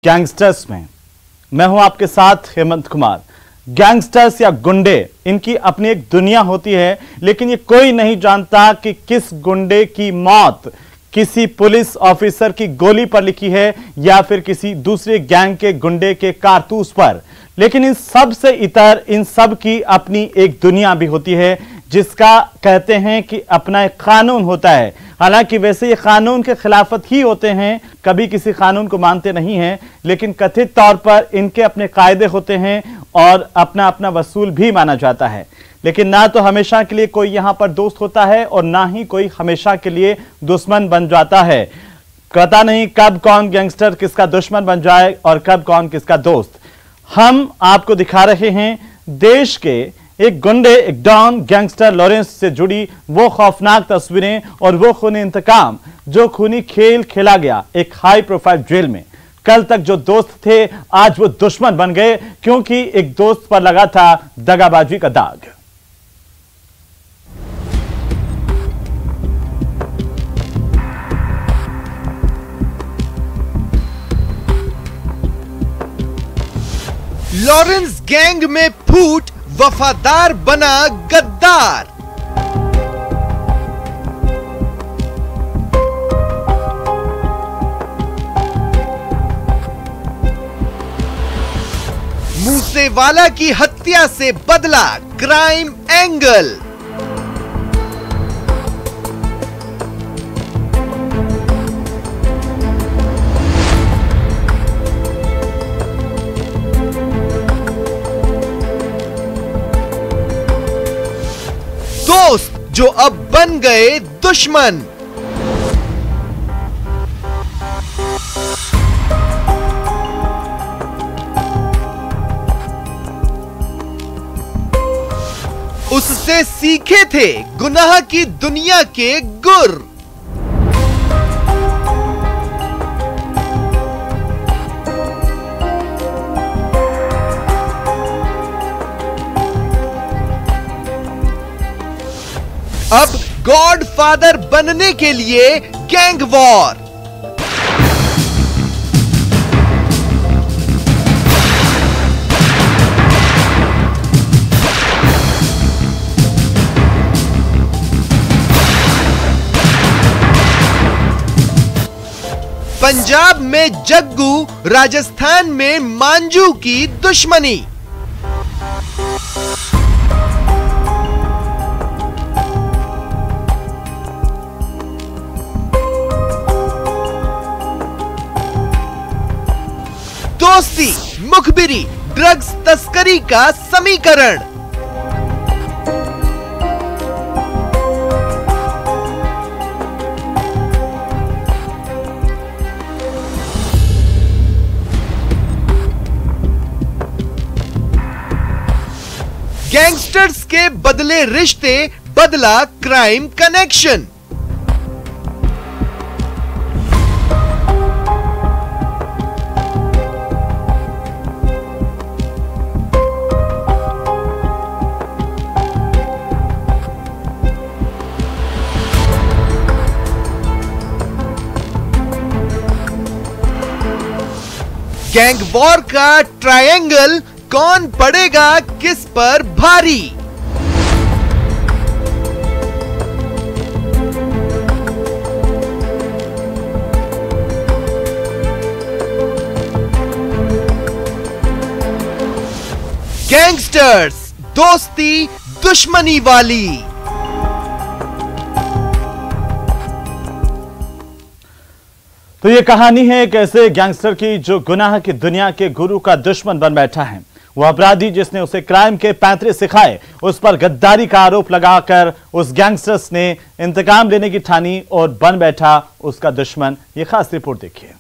Gangsters में। मैं हूं आपके साथ हेमंत कुमार। गैंगस्टर्स या गुंडे, इनकी अपनी एक दुनिया होती है, लेकिन ये कोई नहीं जानता कि किस गुंडे की मौत किसी पुलिस ऑफिसर की गोली पर लिखी है या फिर किसी दूसरे गैंग के गुंडे के कारतूस पर। लेकिन इन सब से इतर इन सब की अपनी एक दुनिया भी होती है, जिसका कहते हैं कि अपना एक कानून होता है। हालांकि वैसे ये कानून के खिलाफत ही होते हैं, कभी किसी कानून को मानते नहीं हैं, लेकिन कथित तौर पर इनके अपने कायदे होते हैं और अपना अपना वसूल भी माना जाता है। लेकिन ना तो हमेशा के लिए कोई यहां पर दोस्त होता है और ना ही कोई हमेशा के लिए दुश्मन बन जाता है। पता नहीं कब कौन गैंगस्टर किसका दुश्मन बन जाए और कब कौन किसका दोस्त। हम आपको दिखा रहे हैं देश के एक गुंडे, एक डॉन गैंगस्टर लॉरेंस से जुड़ी वो खौफनाक तस्वीरें और वो खूनी इंतकाम जो खूनी खेल खेला गया एक हाई प्रोफाइल जेल में। कल तक जो दोस्त थे आज वो दुश्मन बन गए, क्योंकि एक दोस्त पर लगा था दगाबाजी का दाग। लॉरेंस गैंग में फूट, वफादार बना गद्दार। मूसेवाला की हत्या से बदला क्राइम एंगल। दोस्त जो अब बन गए दुश्मन। उससे सीखे थे गुनाह की दुनिया के गुर। अब गॉड फादर बनने के लिए गैंग वॉर। पंजाब में जग्गू, राजस्थान में मांझू की दुश्मनी। दोस्ती, मुखबिरी, ड्रग्स तस्करी का समीकरण। गैंगस्टर्स के बदले रिश्ते, बदला क्राइम कनेक्शन। गैंग वॉर का ट्रायंगल, कौन पड़ेगा किस पर भारी। गैंगस्टर्स, दोस्ती दुश्मनी वाली। तो ये कहानी है एक ऐसे गैंगस्टर की जो गुनाह की दुनिया के गुरु का दुश्मन बन बैठा है। वो अपराधी जिसने उसे क्राइम के पैंतरे सिखाए, उस पर गद्दारी का आरोप लगाकर उस गैंगस्टर्स ने इंतकाम लेने की ठानी और बन बैठा उसका दुश्मन। ये खास रिपोर्ट देखिए।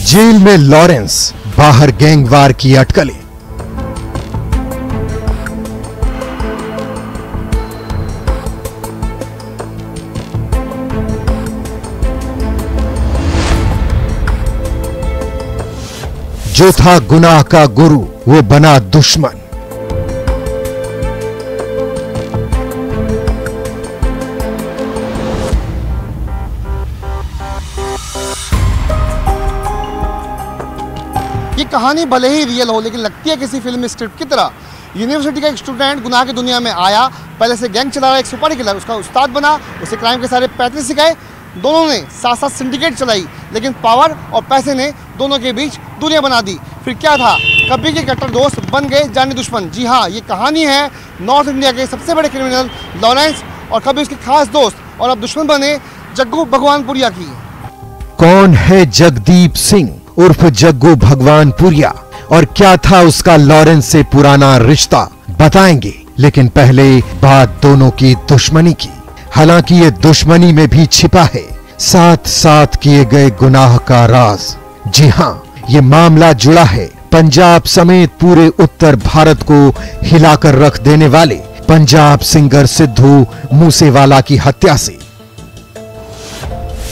जेल में लॉरेंस, बाहर गैंगवार की अटकलें। जो था गुनाह का गुरु वो बना दुश्मन। ये कहानी भले ही रियल हो लेकिन लगती है किसी फिल्म स्क्रिप्ट की तरह। यूनिवर्सिटी का एक स्टूडेंट गुनाह की दुनिया में आया, पहले से गैंग चला रहा एक सुपारी किलर, उसका उस्ताद बना, उसे क्राइम के सारे पैतरे सिखाए। दोनों ने साथ साथ सिंडिकेट चलाई, लेकिन पावर और पैसे ने दोनों के बीच दूरियां बना दी। फिर क्या था, कभी के कट्टर दोस्त बन गए जानी दुश्मन। जी हाँ, ये कहानी है नॉर्थ इंडिया के सबसे बड़े क्रिमिनल लॉरेंस और कभी उसके खास दोस्त और अब दुश्मन बने जग्गू भगवानपुरिया की। कौन है जगदीप सिंह उर्फ जग्गू भगवानपुरिया और क्या था उसका लॉरेंस से पुराना रिश्ता, बताएंगे। लेकिन पहले बात दोनों की दुश्मनी की। हालांकि ये दुश्मनी में भी छिपा है साथ साथ किए गए गुनाह का राज। जी हां, ये मामला जुड़ा है पंजाब समेत पूरे उत्तर भारत को हिलाकर रख देने वाले पंजाब सिंगर सिद्धू मूसेवाला की हत्या से।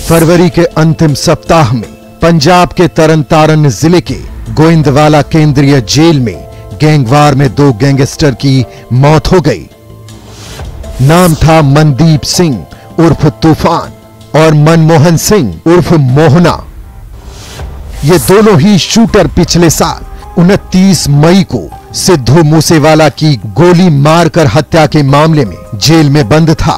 फरवरी के अंतिम सप्ताह में पंजाब के तरनतारन जिले के गोइंदवाला केंद्रीय जेल में गैंगवार में 2 गैंगस्टर की मौत हो गई। नाम था मनदीप सिंह उर्फ तूफान और मनमोहन सिंह उर्फ मोहना। ये दोनों ही शूटर पिछले साल 29 मई को सिद्धू मूसेवाला की गोली मारकर हत्या के मामले में जेल में बंद था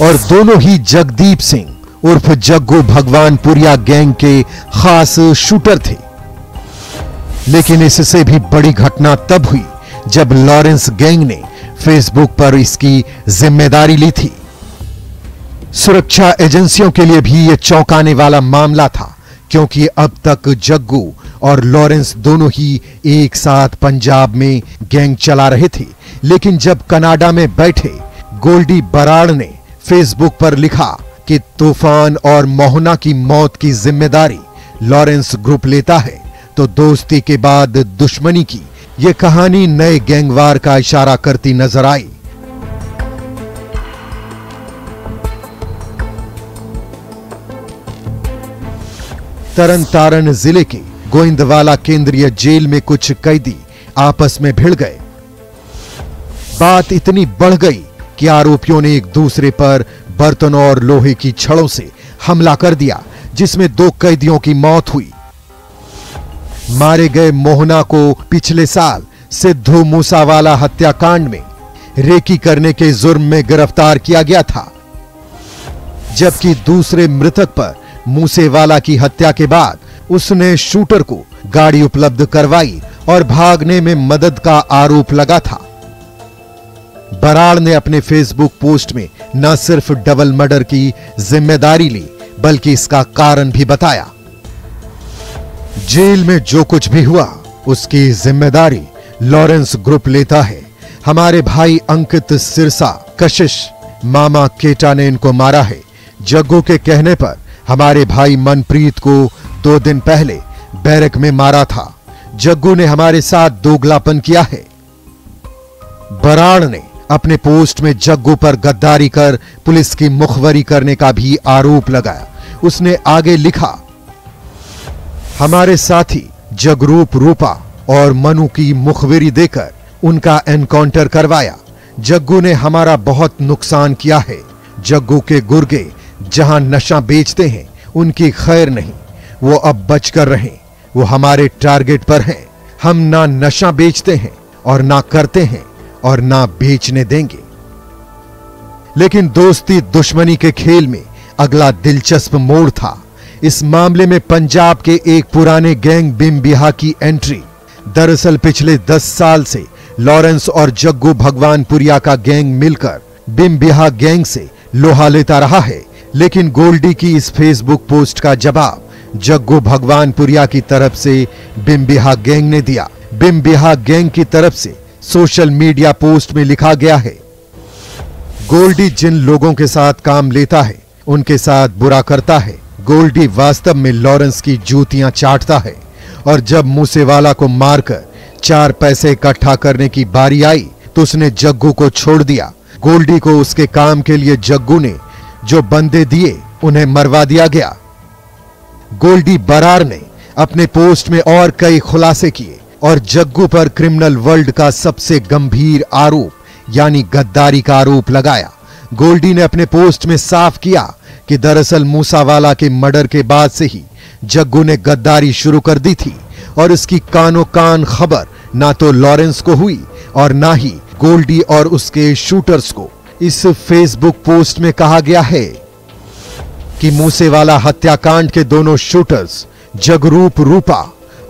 और दोनों ही जगदीप सिंह उर्फ जग्गू भगवानपुरिया गैंग के खास शूटर थे। लेकिन इससे भी बड़ी घटना तब हुई जब लॉरेंस गैंग ने फेसबुक पर इसकी जिम्मेदारी ली थी। सुरक्षा एजेंसियों के लिए भी यह चौंकाने वाला मामला था, क्योंकि अब तक जग्गू और लॉरेंस दोनों ही एक साथ पंजाब में गैंग चला रहे थे। लेकिन जब कनाडा में बैठे गोल्डी बराड़ ने फेसबुक पर लिखा कि तूफान और मोहना की मौत की जिम्मेदारी लॉरेंस ग्रुप लेता है, तो दोस्ती के बाद दुश्मनी की यह कहानी नए गैंगवार का इशारा करती नजर आई। तरनतारन जिले के गोइंदवाला केंद्रीय जेल में कुछ कैदी आपस में भिड़ गए। बात इतनी बढ़ गई कि आरोपियों ने एक दूसरे पर बर्तनों और लोहे की छड़ों से हमला कर दिया, जिसमें 2 कैदियों की मौत हुई। मारे गए मोहना को पिछले साल सिद्धू मूसेवाला हत्याकांड में रेकी करने के जुर्म में गिरफ्तार किया गया था, जबकि दूसरे मृतक पर मूसेवाला की हत्या के बाद उसने शूटर को गाड़ी उपलब्ध करवाई और भागने में मदद का आरोप लगा था। बराड़ ने अपने फेसबुक पोस्ट में न सिर्फ डबल मर्डर की जिम्मेदारी ली, बल्कि इसका कारण भी बताया। जेल में जो कुछ भी हुआ उसकी जिम्मेदारी लॉरेंस ग्रुप लेता है। हमारे भाई अंकित सिरसा, कशिश, मामा केटा ने इनको मारा है। जग्गू के कहने पर हमारे भाई मनप्रीत को 2 दिन पहले बैरक में मारा था। जग्गू ने हमारे साथ दोगलापन किया है। बराड़ ने अपने पोस्ट में जग्गू पर गद्दारी कर पुलिस की मुखबरी करने का भी आरोप लगाया। उसने आगे लिखा, हमारे साथी जगरूप रूपा और मनु की मुखबिरी देकर उनका एनकाउंटर करवाया। जग्गू ने हमारा बहुत नुकसान किया है। जग्गू के गुर्गे जहां नशा बेचते हैं उनकी खैर नहीं, वो अब बचकर रहें। वो हमारे टारगेट पर हैं। हम ना नशा बेचते हैं और ना करते हैं और ना बेचने देंगे। लेकिन दोस्ती दुश्मनी के खेल में अगला दिलचस्प मोड़ था। इस मामले में पंजाब के एक पुराने गैंग बिम्बिहा की एंट्री। दरअसल पिछले 10 साल से लॉरेंस और जग्गू भगवानपुरिया का गैंग मिलकर बिम्बिहा गैंग से लोहा लेता रहा है। लेकिन गोल्डी की इस फेसबुक पोस्ट का जवाब जग्गू भगवानपुरिया की तरफ से बिम्बिहा गैंग ने दिया। बिम्बिहा गैंग की तरफ से सोशल मीडिया पोस्ट में लिखा गया है, गोल्डी जिन लोगों के साथ काम लेता है उनके साथ बुरा करता है। गोल्डी वास्तव में लॉरेंस की जूतियां चाटता है और जब मूसेवाला को मारकर 4 पैसे इकट्ठा करने की बारी आई तो उसने जग्गू को छोड़ दिया। गोल्डी को उसके काम के लिए जग्गू ने जो बंदे दिए उन्हें मरवा दिया गया। गोल्डी बराड़ ने अपने पोस्ट में और कई खुलासे किए और जग्गू पर क्रिमिनल वर्ल्ड का सबसे गंभीर आरोप यानी गद्दारी का आरोप लगाया। गोल्डी ने अपने पोस्ट में साफ किया कि दरअसल मूसावाला के मर्डर के बाद से ही जग्गू ने गद्दारी शुरू कर दी थी और इसकी कानो कान खबर ना तो लॉरेंस को हुई और ना ही गोल्डी और उसके शूटर्स को। इस फेसबुक पोस्ट में कहा गया है कि मूसेवाला हत्याकांड के दोनों शूटर्स जगरूप रूपा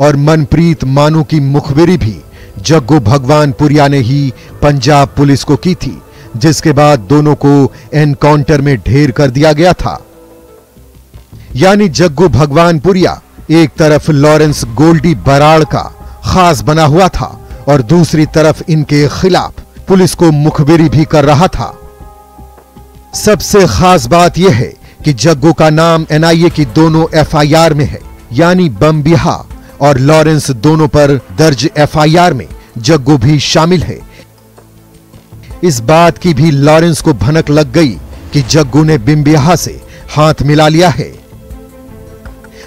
और मनप्रीत मानू की मुखबिरी भी जग्गू भगवानपुरिया ने ही पंजाब पुलिस को की थी, जिसके बाद दोनों को एनकाउंटर में ढेर कर दिया गया था। यानी जग्गू भगवानपुरिया एक तरफ लॉरेंस गोल्डी बराड़ का खास बना हुआ था और दूसरी तरफ इनके खिलाफ पुलिस को मुखबिरी भी कर रहा था। सबसे खास बात यह है कि जग्गू का नाम एनआईए की दोनों एफआईआर में है, यानी बमबिहा और लॉरेंस दोनों पर दर्ज एफआईआर में जग्गू भी शामिल है। इस बात की भी लॉरेंस को भनक लग गई कि जग्गू ने बमबिहा से हाथ मिला लिया है।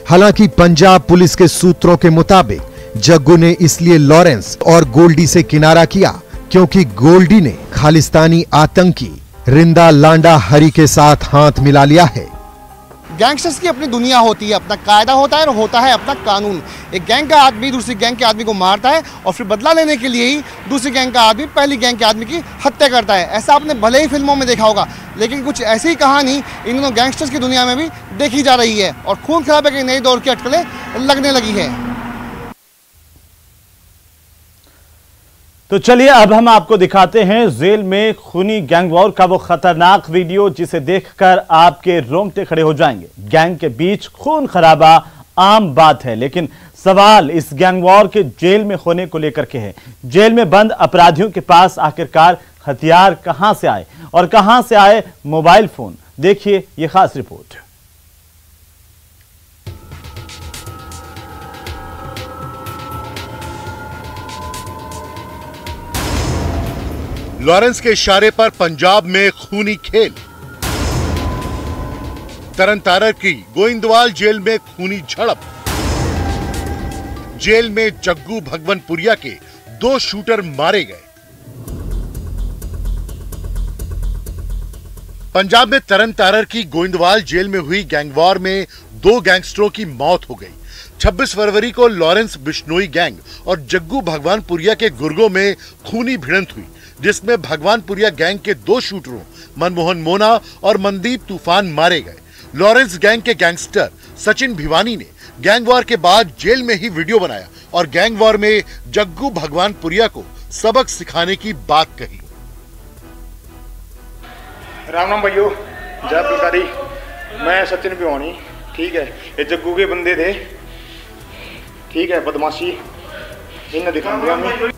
हालांकि पंजाब पुलिस के सूत्रों के मुताबिक जग्गू ने इसलिए लॉरेंस और गोल्डी से किनारा किया क्योंकि गोल्डी ने खालिस्तानी आतंकी रिंदा लांडा हरी के साथ हाथ मिला लिया है। गैंगस्टर्स की अपनी दुनिया होती है, अपना कायदा होता है और होता है अपना कानून। एक गैंग का आदमी दूसरी गैंग के आदमी को मारता है और फिर बदला लेने के लिए ही दूसरी गैंग का आदमी पहली गैंग के आदमी की हत्या करता है। ऐसा आपने भले ही फिल्मों में देखा होगा, लेकिन कुछ ऐसी ही कहानी इन दोनों गैंगस्टर्स की दुनिया में भी देखी जा रही है और खून खराबे के नए दौर की अटकलें लगने लगी है। तो चलिए अब हम आपको दिखाते हैं जेल में खूनी गैंग वॉर का वो खतरनाक वीडियो जिसे देखकर आपके रोंगटे खड़े हो जाएंगे। गैंग के बीच खून खराबा आम बात है, लेकिन सवाल इस गैंग वॉर के जेल में होने को लेकर के है। जेल में बंद अपराधियों के पास आखिरकार हथियार कहां से आए और कहां से आए मोबाइल फोन, देखिए ये खास रिपोर्ट। लॉरेंस के इशारे पर पंजाब में खूनी खेल। तरन तारर की गोइंदवाल जेल में खूनी झड़प। जेल में जग्गू भगवानपुरिया के 2 शूटर मारे गए। पंजाब में तरन तारर की गोइंदवाल जेल में हुई गैंगवॉर में 2 गैंगस्टरों की मौत हो गई। 26 फरवरी को लॉरेंस बिश्नोई गैंग और जग्गू भगवानपुरिया के गुर्गों में खूनी भिड़ंत हुई, जिसमें भगवानपुरिया गैंग के 2 शूटरों मनमोहन मोना और मनदीप तूफान मारे गए। लॉरेंस गैंग के गैंगस्टर सचिन भिवानी ने गैंग वॉर के बाद जेल में ही वीडियो बनाया और गैंग वॉर में जग्गू भगवानपुरिया को सबक सिखाने की बात कही। राम राम भाइयों, जय पिलकारी। मैं सचिन भिवानी, ठीक है। ये जग्गू के बंदे थे, ठीक है। बदमाशी इन्हें दिखा दिया हमें।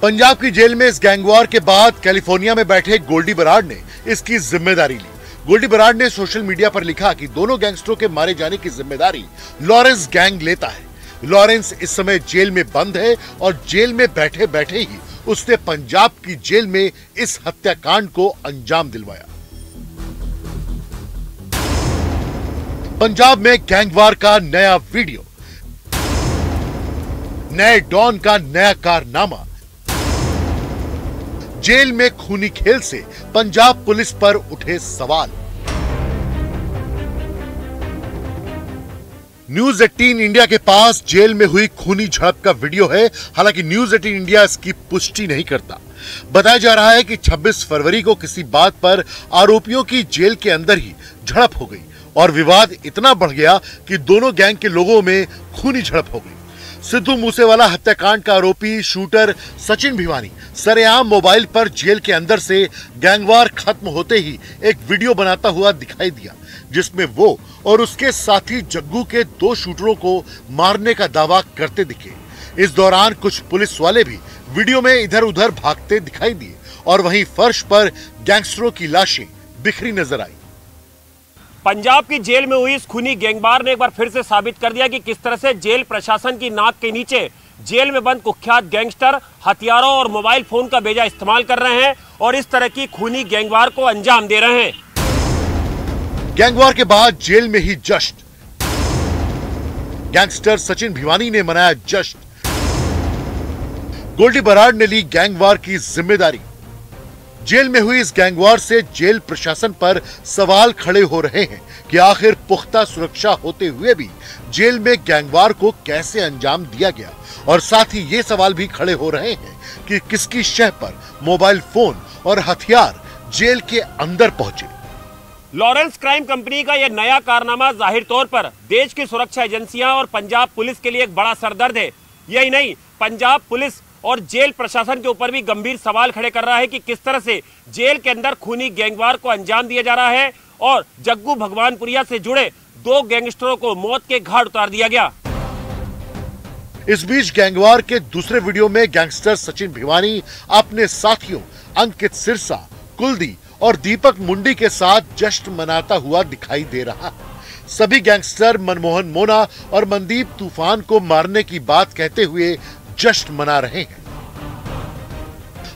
पंजाब की जेल में इस गैंगवॉर के बाद कैलिफोर्निया में बैठे गोल्डी बराड़ ने इसकी जिम्मेदारी ली। गोल्डी बराड़ ने सोशल मीडिया पर लिखा कि दोनों गैंगस्टरों के मारे जाने की जिम्मेदारी लॉरेंस गैंग लेता है। लॉरेंस इस समय जेल में बंद है और जेल में बैठे बैठे ही उसने पंजाब की जेल में इस हत्याकांड को अंजाम दिलवाया। पंजाब में गैंगवॉर का नया वीडियो, नए डॉन का नया कारनामा, जेल में खूनी खेल से पंजाब पुलिस पर उठे सवाल। न्यूज 18 इंडिया के पास जेल में हुई खूनी झड़प का वीडियो है। हालांकि न्यूज 18 इंडिया इसकी पुष्टि नहीं करता। बताया जा रहा है कि 26 फरवरी को किसी बात पर आरोपियों की जेल के अंदर ही झड़प हो गई और विवाद इतना बढ़ गया कि दोनों गैंग के लोगों में खूनी झड़प हो गई। सिद्धू मूसेवाला हत्याकांड का आरोपी शूटर सचिन भिवानी सरेआम मोबाइल पर जेल के अंदर से गैंगवार खत्म होते ही एक वीडियो बनाता हुआ दिखाई दिया, जिसमें वो और उसके साथी जग्गू के 2 शूटरों को मारने का दावा करते दिखे। इस दौरान कुछ पुलिस वाले भी वीडियो में इधर उधर भागते दिखाई दिए और वहीं फर्श पर गैंगस्टरों की लाशें बिखरी नजर आई। पंजाब की जेल में हुई इस खूनी गैंगवार ने एक बार फिर से साबित कर दिया कि किस तरह से जेल प्रशासन की नाक के नीचे जेल में बंद कुख्यात गैंगस्टर हथियारों और मोबाइल फोन का बेजा इस्तेमाल कर रहे हैं और इस तरह की खूनी गैंगवार को अंजाम दे रहे हैं। गैंगवार के बाद जेल में ही जश्न। गैंगस्टर सचिन भिवानी ने मनाया जश्न। गोल्डी बराड़ ने ली गैंगवार की जिम्मेदारी। जेल में हुई इस गैंगवार से जेल प्रशासन पर सवाल खड़े हो रहे हैं कि आखिर पुख्ता सुरक्षा होते हुए भी जेल में गैंगवार को कैसे अंजाम दिया गया, और साथ ही ये सवाल भी खड़े हो रहे हैं कि किसकी शह पर मोबाइल फोन और हथियार जेल के अंदर पहुंचे। लॉरेंस क्राइम कंपनी का यह नया कारनामा जाहिर तौर पर देश की सुरक्षा एजेंसियां और पंजाब पुलिस के लिए एक बड़ा सरदर्द है। यही नहीं, पंजाब पुलिस और जेल प्रशासन के ऊपर भी गंभीर सवाल खड़े कर रहा है कि किस तरह से जेल के अंदर खूनी गैंगवार को अंजाम दिया जा रहा है और जग्गू भगवानपुरिया से जुड़े 2 गैंगस्टरों को मौत के घाट उतार दिया गया। इस बीच गैंगवार के दूसरे वीडियो में गैंगस्टर सचिन भिवानी अपने साथियों अंकित सिरसा, कुलदीप और दीपक मुंडी के साथ जश्न मनाता हुआ दिखाई दे रहा है। सभी गैंगस्टर मनमोहन मोना और मनदीप तूफान को मारने की बात कहते हुए जश्न मना रहे हैं।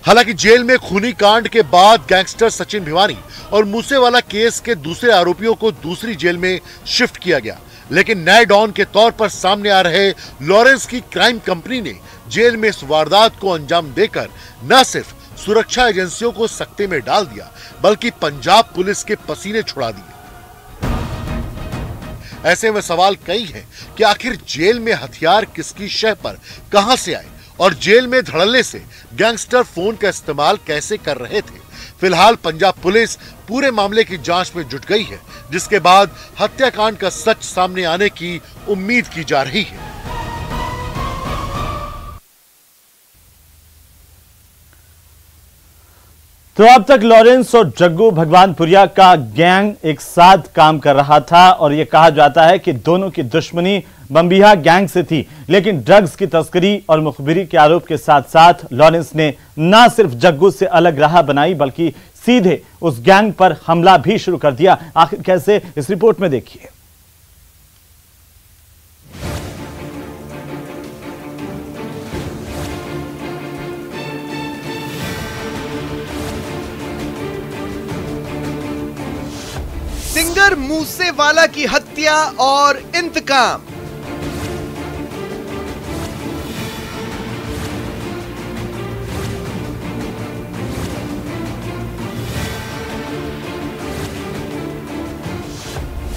हालांकि जेल में खूनी कांड के बाद गैंगस्टर सचिन भिवानी और मूसेवाला केस के दूसरे आरोपियों को दूसरी जेल में शिफ्ट किया गया, लेकिन नए डॉन के तौर पर सामने आ रहे लॉरेंस की क्राइम कंपनी ने जेल में इस वारदात को अंजाम देकर न सिर्फ सुरक्षा एजेंसियों को सकते में डाल दिया, बल्कि पंजाब पुलिस के पसीने छुड़ा दिए। ऐसे में सवाल कई हैं कि आखिर जेल में हथियार किसकी शह पर कहां से आए और जेल में धड़ल्ले से गैंगस्टर फोन का इस्तेमाल कैसे कर रहे थे। फिलहाल पंजाब पुलिस पूरे मामले की जांच में जुट गई है, जिसके बाद हत्याकांड का सच सामने आने की उम्मीद की जा रही है। तो अब तक लॉरेंस और जग्गू भगवानपुरिया का गैंग एक साथ काम कर रहा था और यह कहा जाता है कि दोनों की दुश्मनी बम्बिहा गैंग से थी, लेकिन ड्रग्स की तस्करी और मुखबिरी के आरोप के साथ साथ लॉरेंस ने न सिर्फ जग्गू से अलग राह बनाई बल्कि सीधे उस गैंग पर हमला भी शुरू कर दिया। आखिर कैसे, इस रिपोर्ट में देखिए। सिंगर मूसेवाला की हत्या और इंतकाम।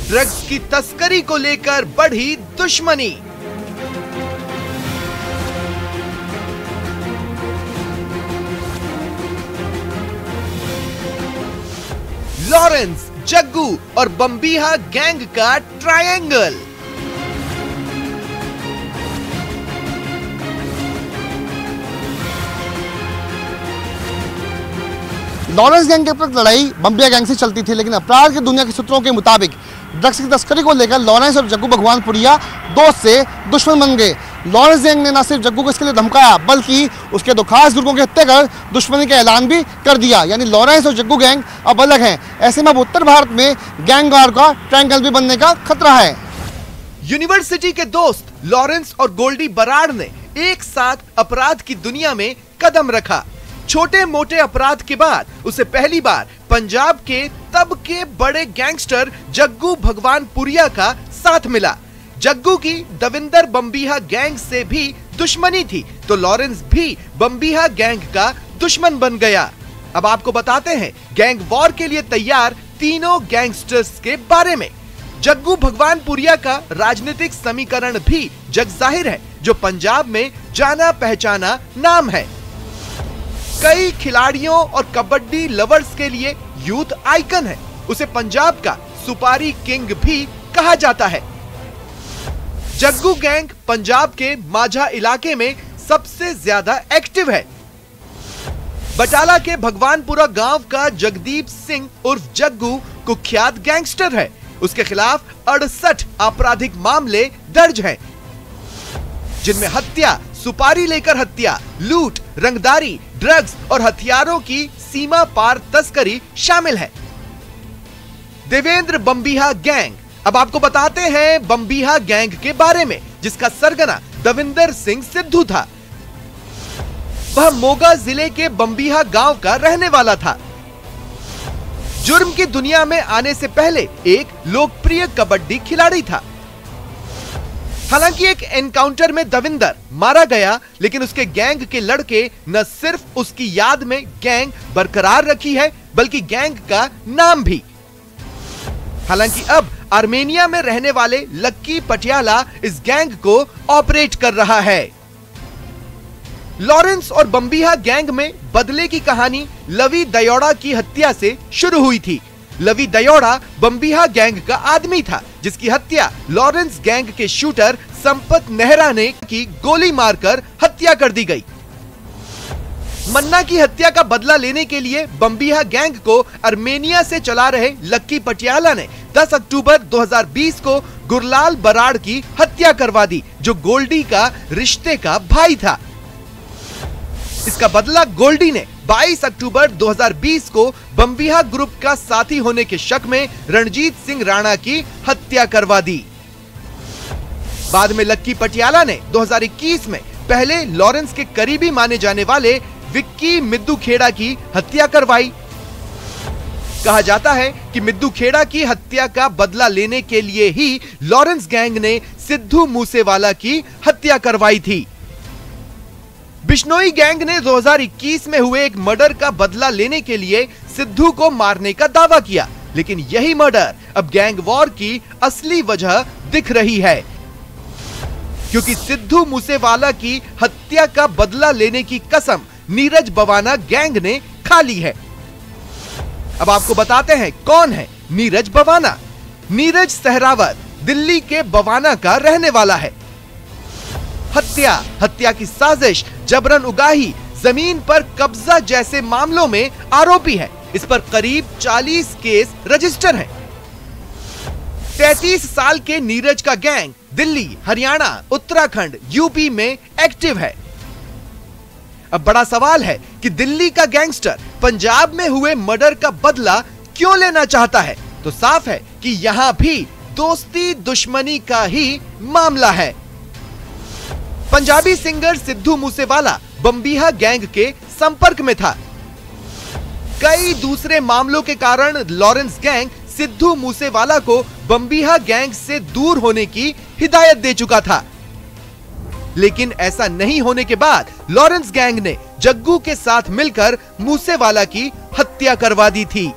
ड्रग्स की तस्करी को लेकर बढ़ी दुश्मनी। लॉरेंस, जग्गू और बम्बिहा गैंग का ट्रायंगल। लॉरेंस गैंग के ऊपर लड़ाई बम्बिहा गैंग से चलती थी, लेकिन अपराध की दुनिया के सूत्रों के मुताबिक ड्रग्स की तस्करी को लेकर लॉरेंस और जग्गू भगवानपुरिया दोस्त से दुश्मन बन गए। लॉरेंस गैंग ने न सिर्फ जग्गू को इसके लिए धमकाया बल्कि उसके 2 खास गुर्गों की हत्या कर दुश्मनी का ऐलान भी कर दिया। यानी लॉरेंस और जग्गू गैंग अब अलग हैं। ऐसे में अब उत्तर भारत में गैंगवार का ट्रायंगल भी बनने का खतरा है। यूनिवर्सिटी के दोस्त लॉरेंस और गोल्डी बराड़ ने एक साथ अपराध की दुनिया में कदम रखा। छोटे मोटे अपराध के बाद उसे पहली बार पंजाब के तब के बड़े गैंगस्टर जग्गू भगवानपुरिया का साथ मिला। जग्गू की दविंदर बम्बिहा गैंग से भी दुश्मनी थी, तो लॉरेंस भी बम्बिहा गैंग का दुश्मन बन गया। अब आपको बताते हैं गैंग वॉर के लिए तैयार तीनों गैंगस्टर्स के बारे में। जग्गू भगवानपुरिया का राजनीतिक समीकरण भी जग जाहिर है, जो पंजाब में जाना पहचाना नाम है। कई खिलाड़ियों और कबड्डी लवर्स के लिए यूथ आइकन है। उसे पंजाब का सुपारी किंग भी कहा जाता है। जग्गू गैंग पंजाब के माझा इलाके में सबसे ज्यादा एक्टिव है। बटाला के भगवानपुरा गांव का जगदीप सिंह उर्फ जग्गू कुख्यात गैंगस्टर है। उसके खिलाफ 68 आपराधिक मामले दर्ज हैं, जिनमें हत्या, सुपारी लेकर हत्या, लूट, रंगदारी, ड्रग्स और हथियारों की सीमा पार तस्करी शामिल है। देवेंद्र बम्बिहा गैंग। अब आपको बताते हैं बम्बिहा गैंग के बारे में, जिसका सरगना दविंदर सिंह सिद्धू था। वह मोगा जिले के बम्बिहा गांव का रहने वाला था। जुर्म की दुनिया में आने से पहले एक लोकप्रिय कबड्डी खिलाड़ी था। हालांकि एक एनकाउंटर में दविंदर मारा गया, लेकिन उसके गैंग के लड़के न सिर्फ उसकी याद में गैंग बरकरार रखी है, बल्कि गैंग का नाम भी। हालांकि अब आर्मेनिया में रहने वाले लक्की पटियाला इस गैंग को ऑपरेट कर रहा है। लॉरेंस और बम्बिहा गैंग में बदले की कहानी लवी दयोड़ा की हत्या से शुरू हुई थी। लवी दयोड़ा बम्बिहा गैंग का आदमी था, जिसकी हत्या लॉरेंस गैंग के शूटर संपत नेहरा ने की गोली मारकर हत्या कर दी गई। मन्ना की हत्या का बदला लेने के लिए बम्बिहा गैंग को आर्मेनिया से चला रहे लक्की पटियाला ने 10 अक्टूबर 2020 को गुरलाल बराड़ की हत्या करवा दी, जो गोल्डी का रिश्ते का भाई था। इसका बदला गोल्डी ने 22 अक्टूबर 2020 को बम्बिहा ग्रुप का साथी होने के शक में रणजीत सिंह राणा की हत्या करवा दी। बाद में लक्की पटियाला ने 2021 में पहले लॉरेंस के करीबी माने जाने वाले विक्की मिद्दू खेड़ा की हत्या करवाई। कहा जाता है कि मिद्दू खेड़ा की हत्या का बदला लेने के लिए ही लॉरेंस गैंग ने सिद्धू मूसेवाला की हत्या करवाई थी। बिश्नोई गैंग ने 2021 में हुए एक मर्डर का बदला लेने के लिए सिद्धू को मारने का दावा किया, लेकिन यही मर्डर अब गैंग वॉर की असली वजह दिख रही है, क्योंकि सिद्धू मूसेवाला की हत्या का बदला लेने की कसम नीरज बवाना गैंग ने खा ली है। अब आपको बताते हैं कौन है नीरज बवाना। नीरज सहरावत दिल्ली के बवाना का रहने वाला है। हत्या की साजिश, जबरन उगाही, जमीन पर कब्जा जैसे मामलों में आरोपी है। इस पर करीब 40 केस रजिस्टर हैं। 33 साल के नीरज का गैंग दिल्ली, हरियाणा, उत्तराखंड, यूपी में एक्टिव है। अब बड़ा सवाल है कि दिल्ली का गैंगस्टर पंजाब में हुए मर्डर का बदला क्यों लेना चाहता है? तो साफ है कि यहां भी दोस्ती दुश्मनी का ही मामला है। पंजाबी सिंगर सिद्धू मूसेवाला बम्बिहा गैंग के संपर्क में था। कई दूसरे मामलों के कारण लॉरेंस गैंग सिद्धू मूसेवाला को बम्बिहा गैंग से दूर होने की हिदायत दे चुका था, लेकिन ऐसा नहीं होने के बाद लॉरेंस गैंग ने जग्गू के साथ मिलकर मूसेवाला की हत्या करवा दी थी।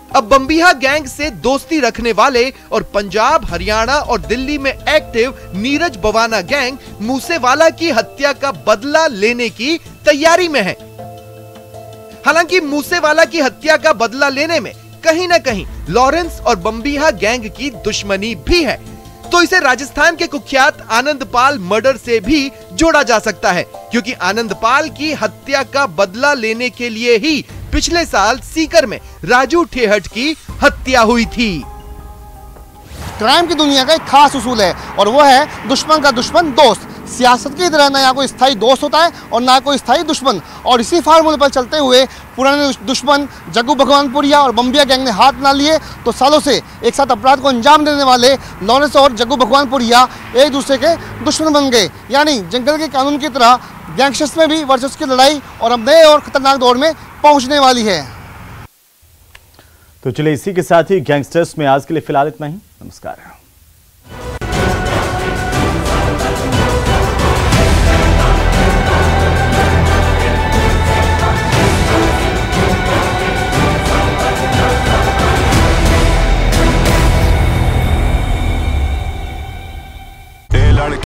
अब बम्बिहा गैंग से दोस्ती रखने वाले और पंजाब, हरियाणा और दिल्ली में एक्टिव नीरज बवाना गैंग मूसेवाला की हत्या का बदला लेने की तैयारी में है। हालांकि मूसेवाला की हत्या का बदला लेने में कहीं न कहीं लॉरेंस और बम्बिहा गैंग की दुश्मनी भी है, तो इसे राजस्थान के कुख्यात आनंदपाल मर्डर से भी जोड़ा जा सकता है, क्योंकि आनंदपाल की हत्या का बदला लेने के लिए ही पिछले साल सीकर में राजू ठेहट की हत्या हुई थी। क्राइम की दुनिया का एक खास उसूल है, और वो है दुश्मन का दुश्मन दोस्त। सियासत की तरह ना कोई स्थायी दोस्त होता है और ना कोई स्थायी दुश्मन, और इसी फार्मूले पर चलते हुए पुराने दुश्मन जग्गू भगवानपुरिया और बम्बिया गैंग ने हाथ ना लिए तो सालों से एक साथ अपराध को अंजाम देने वाले लॉरेंस और जग्गू भगवानपुरिया एक दूसरे के दुश्मन बन गए। यानी जंगल के कानून की तरह गैंगस्टर्स में भी वर्सेस की लड़ाई और अब नए और खतरनाक दौर में पहुंचने वाली है। तो चलिए इसी के साथ ही गैंगस्टर्स में आज के लिए फिलहाल इतना ही। नमस्कार।